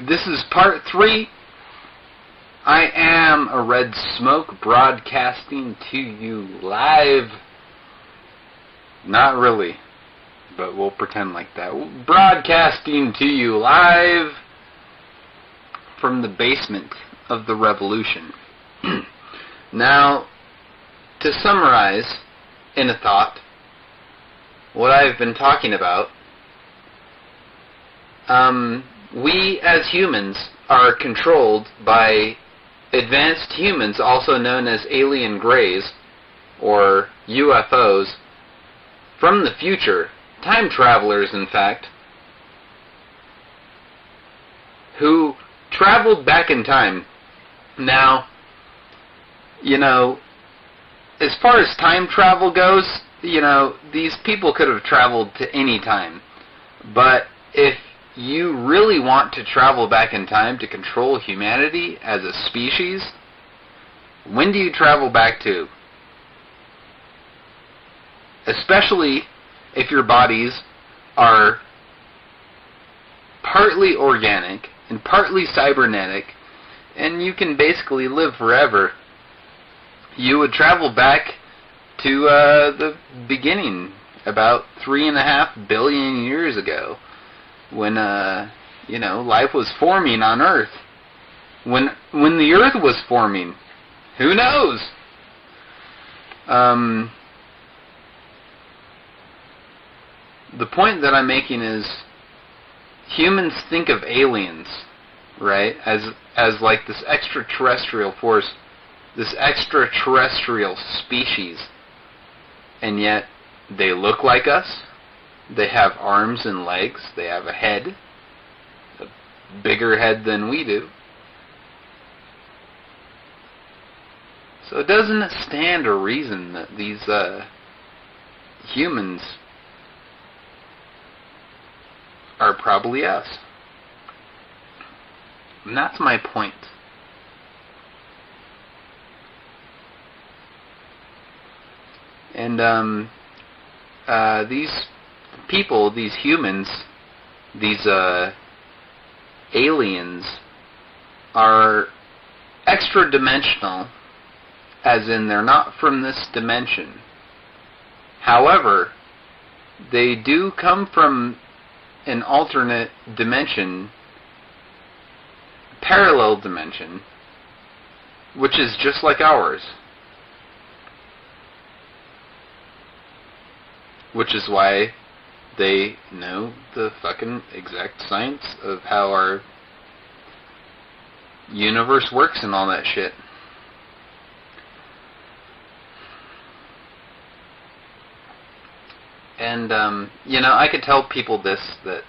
This is part 3. I am a Red Smoke, broadcasting to you live. Not really, but we'll pretend like that. Broadcasting to you live from the basement of the revolution. Now, to summarize in a thought what I've been talking about, we as humans are controlled by advanced humans, also known as alien greys, or UFOs, from the future, time travelers in fact, who traveled back in time. Now, you know, as far as time travel goes, you know, these people could have traveled to any time. But if you really want to travel back in time to control humanity as a species, when do you travel back to? Especially if your bodies are partly organic and partly cybernetic, and you can basically live forever. You would travel back to the beginning, about 3.5 billion years ago, when you know, life was forming on Earth. When the Earth was forming, who knows? The point that I'm making is, humans think of aliens, right, as like this extraterrestrial force, this extraterrestrial species, and yet they look like us. They have arms and legs. They have a head, a bigger head than we do. So it doesn't stand to reason that these humans are probably us. And that's my point. And these people, these humans, these aliens, are extra-dimensional, as in they're not from this dimension. However, they do come from an alternate dimension, parallel dimension, which is just like ours. Which is why they know the fucking exact science of how our universe works and all that shit. And, you know, I could tell people this, that,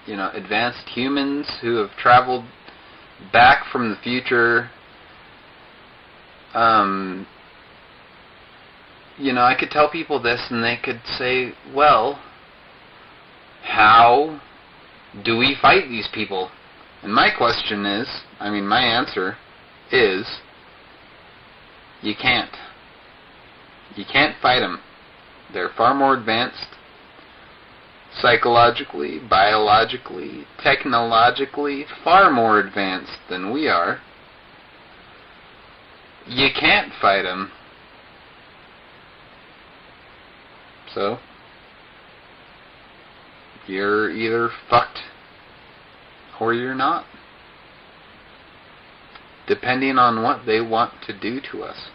you know, advanced humans who have traveled back from the future, you know, I could tell people this and they could say, well, how do we fight these people? And my question is, I mean, my answer is, you can't. You can't fight them. They're far more advanced, psychologically, biologically, technologically, far more advanced than we are. You can't fight them. So, you're either fucked or you're not, depending on what they want to do to us.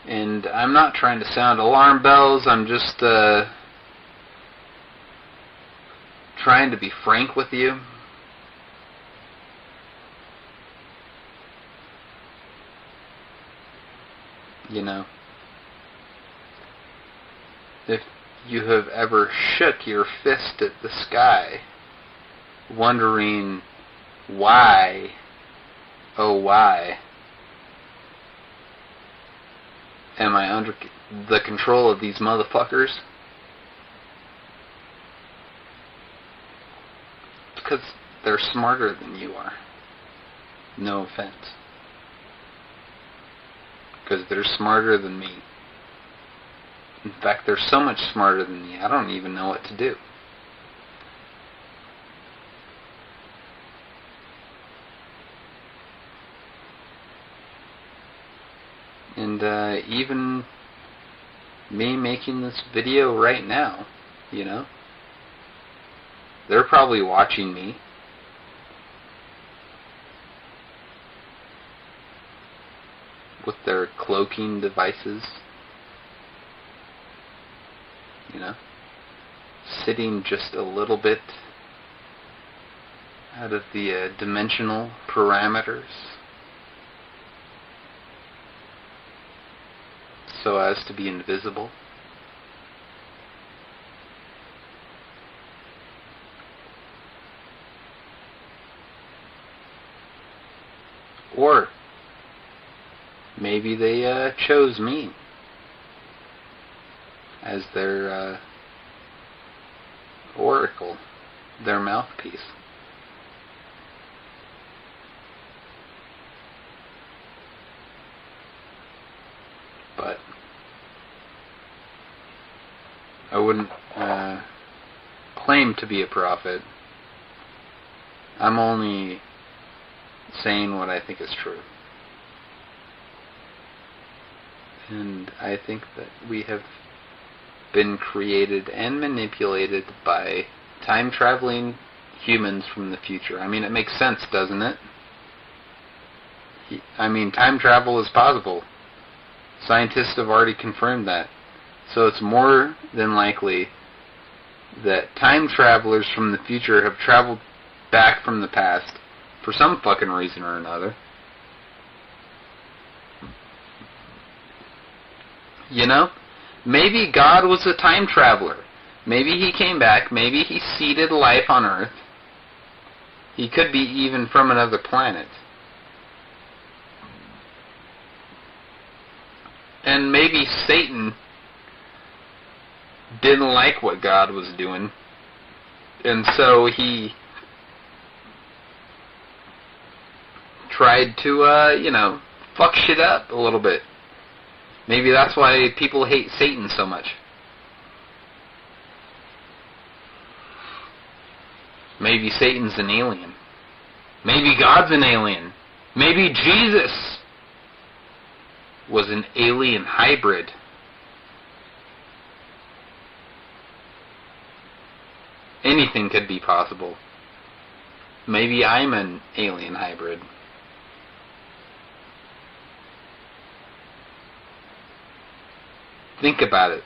And I'm not trying to sound alarm bells, I'm just trying to be frank with you. You know, if you have ever shook your fist at the sky, wondering why, oh why, am I under the control of these motherfuckers? Because they're smarter than you are. No offense. Because they're smarter than me. In fact, they're so much smarter than me, I don't even know what to do. And even me making this video right now, you know, they're probably watching me. With their cloaking devices, you know, sitting just a little bit out of the dimensional parameters so as to be invisible. Or maybe they chose me as their oracle, their mouthpiece. But I wouldn't claim to be a prophet. I'm only saying what I think is true. And I think that we have been created and manipulated by time-traveling humans from the future. I mean, it makes sense, doesn't it? I mean, time travel is possible. Scientists have already confirmed that. So it's more than likely that time travelers from the future have traveled back from the past for some fucking reason or another. You know? Maybe God was a time traveler. Maybe he came back. Maybe he seeded life on Earth. He could be even from another planet. And maybe Satan didn't like what God was doing. And so he tried to, you know, fuck shit up a little bit. Maybe that's why people hate Satan so much. Maybe Satan's an alien. Maybe God's an alien. Maybe Jesus was an alien hybrid. Anything could be possible. Maybe I'm an alien hybrid. Think about it.